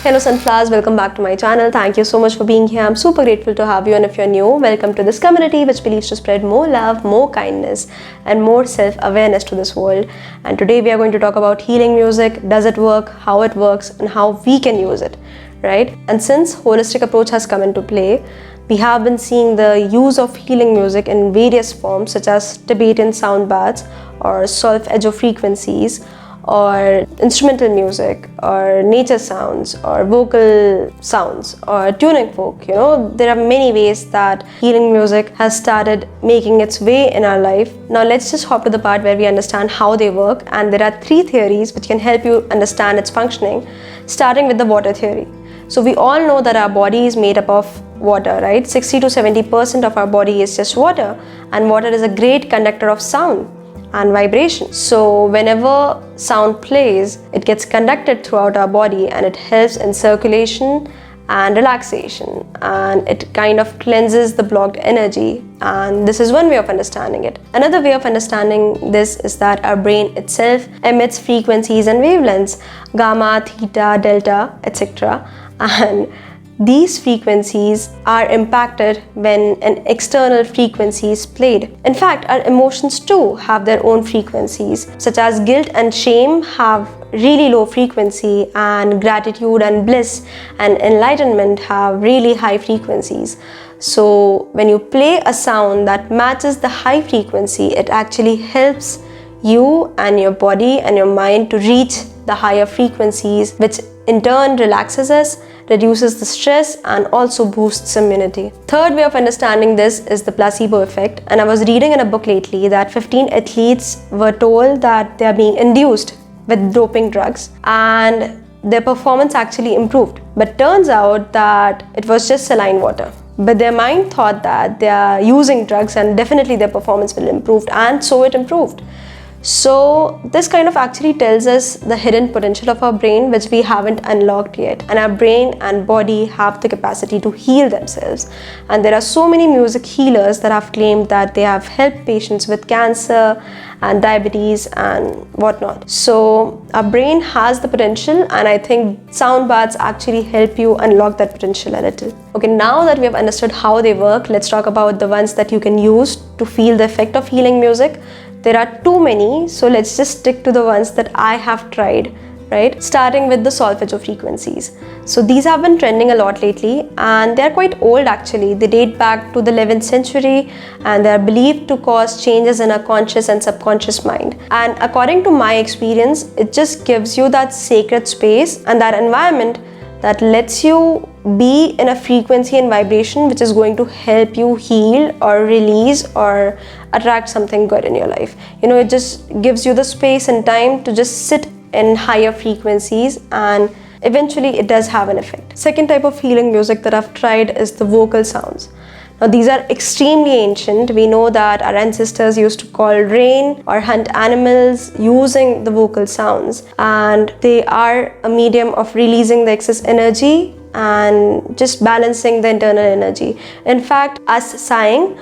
Hello Sunflowers, welcome back to my channel. Thank you so much for being here. I'm super grateful to have you, and if you're new, welcome to this community which believes to spread more love, more kindness and more self-awareness to this world. And today we are going to talk about healing music. Does it work, how it works and how we can use it, right? And since holistic approach has come into play, we have been seeing the use of healing music in various forms such as Tibetan sound baths or solfeggio frequencies, or instrumental music, or nature sounds, or vocal sounds, or tuning folk. There are many ways that healing music has started making its way in our life. Now let's just hop to the part where we understand how they work, and there are 3 theories which can help you understand its functioning, starting with the water theory. So we all know that our body is made up of water, right? 60 to 70% of our body is just water, and water is a great conductor of sound and vibration. So whenever sound plays, it gets conducted throughout our body, and it helps in circulation and relaxation, and it kind of cleanses the blocked energy. And this is one way of understanding it. Another way of understanding this is that our brain itself emits frequencies and wavelengths, gamma, theta, delta, etc. And these frequencies are impacted when an external frequency is played. In fact, our emotions too have their own frequencies, such as guilt and shame have really low frequency, and gratitude and bliss and enlightenment have really high frequencies. So when you play a sound that matches the high frequency, it actually helps you and your body and your mind to reach the higher frequencies, which in turn relaxes us, reduces the stress, and also boosts immunity. Third way of understanding this is the placebo effect. And I was reading in a book lately that 15 athletes were told that they are being induced with doping drugs, and their performance actually improved. But turns out that it was just saline water. But their mind thought that they are using drugs and definitely their performance will improve, and so it improved. So this kind of actually tells us the hidden potential of our brain, which we haven't unlocked yet. And our brain and body have the capacity to heal themselves. And there are so many music healers that have claimed that they have helped patients with cancer and diabetes and whatnot. So our brain has the potential, and I think sound baths actually help you unlock that potential a little. Okay, now that we have understood how they work, let's talk about the ones that you can use to feel the effect of healing music. There are too many, so let's just stick to the ones that I have tried, right? Starting with the solfeggio frequencies. So these have been trending a lot lately, and they're quite old actually. They date back to the 11th century, and they're believed to cause changes in our conscious and subconscious mind. And according to my experience, it just gives you that sacred space and that environment that lets you be in a frequency and vibration which is going to help you heal or release or attract something good in your life. It just gives you the space and time to just sit in higher frequencies, and eventually it does have an effect. Second type of healing music that I've tried is the vocal sounds. Now these are extremely ancient. We know that our ancestors used to call rain or hunt animals using the vocal sounds, and they are a medium of releasing the excess energy and just balancing the internal energy. In fact, us sighing,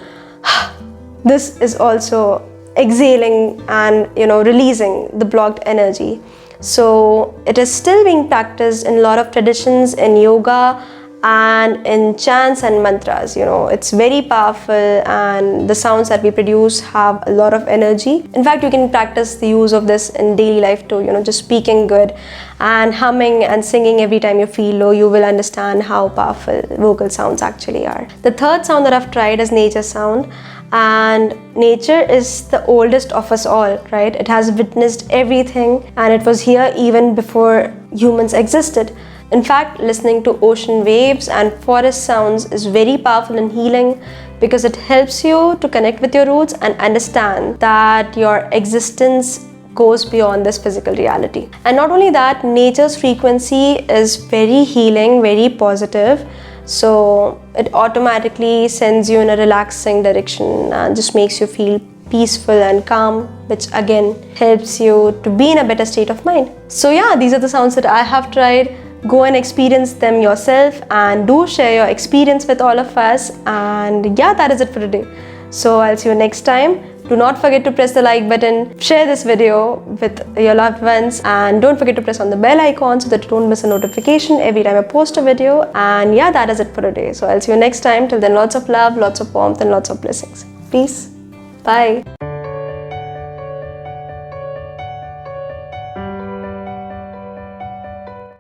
this is also exhaling and releasing the blocked energy. So it is still being practiced in a lot of traditions, in yoga and in chants and mantras. It's very powerful, and the sounds that we produce have a lot of energy. In fact, you can practice the use of this in daily life too. Just speaking good and humming and singing every time you feel low, you will understand how powerful vocal sounds actually are. The third sound that I've tried is nature sound. And nature is the oldest of us all, right? It has witnessed everything, and it was here even before humans existed. In fact, listening to ocean waves and forest sounds is very powerful and healing, because it helps you to connect with your roots and understand that your existence goes beyond this physical reality. And not only that, nature's frequency is very healing, very positive. So it automatically sends you in a relaxing direction and just makes you feel peaceful and calm, which again helps you to be in a better state of mind. So yeah, these are the sounds that I have tried. Go and experience them yourself, and do share your experience with all of us. And yeah, that is it for today. So I'll see you next time. Do not forget to press the like button, share this video with your loved ones, and don't forget to press on the bell icon so that you don't miss a notification every time I post a video. And yeah, that is it for today. So I'll see you next time. Till then, lots of love, lots of warmth, and lots of blessings. Peace. Bye.